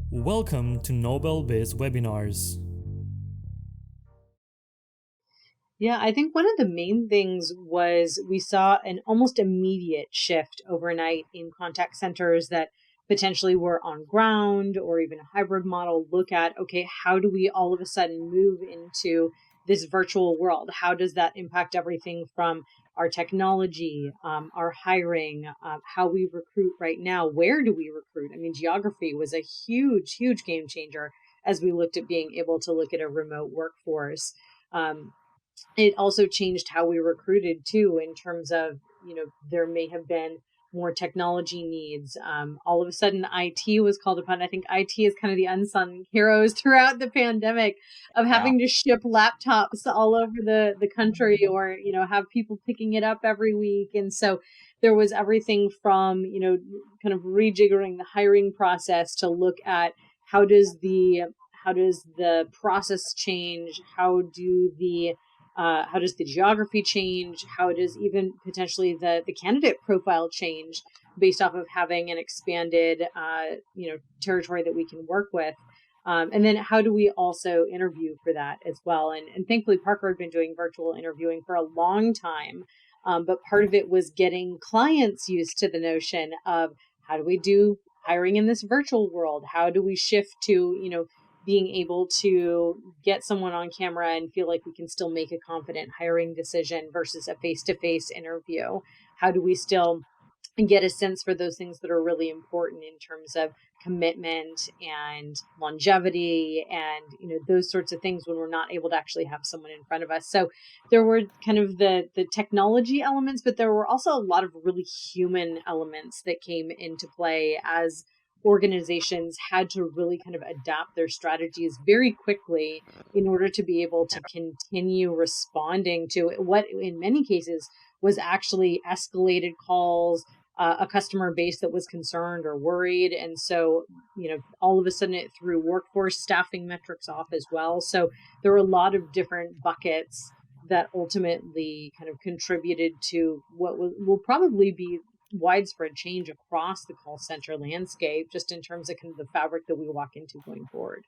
Welcome to NobelBiz webinars. Yeah, I think one of the main things was we saw an almost immediate shift overnight in contact centers that potentially were on ground or even a hybrid model. Look at, okay, how do we all of a sudden move into this virtual world? How does that impact everything from our technology, our hiring, how we recruit right now? Where do we recruit? I mean, geography was a huge game changer as we looked at being able to look at a remote workforce. It also changed how we recruited too, in terms of, there may have been more technology needs. All of a sudden, IT was called upon. I think IT is kind of the unsung heroes throughout the pandemic of Yeah. having to ship laptops all over the country, or, have people picking it up every week. And so there was everything from, kind of rejiggering the hiring process to look at how does the process change? How does the geography change? How does even potentially the candidate profile change based off of having an expanded territory that we can work with? And then how do we also interview for that as well? And thankfully, Parker had been doing virtual interviewing for a long time. But part of it was getting clients used to the notion of, how do we do hiring in this virtual world? How do we shift to, being able to get someone on camera and feel like we can still make a confident hiring decision versus a face-to-face interview? How do we still get a sense for those things that are really important in terms of commitment and longevity and, those sorts of things when we're not able to actually have someone in front of us? So there were kind of the technology elements, but there were also a lot of really human elements that came into play as organizations had to really kind of adapt their strategies very quickly in order to be able to continue responding to what in many cases was actually escalated calls, a customer base that was concerned or worried. And so, all of a sudden it threw workforce staffing metrics off as well. So there were a lot of different buckets that ultimately kind of contributed to what will probably be widespread change across the call center landscape, just in terms of kind of the fabric that we walk into going forward.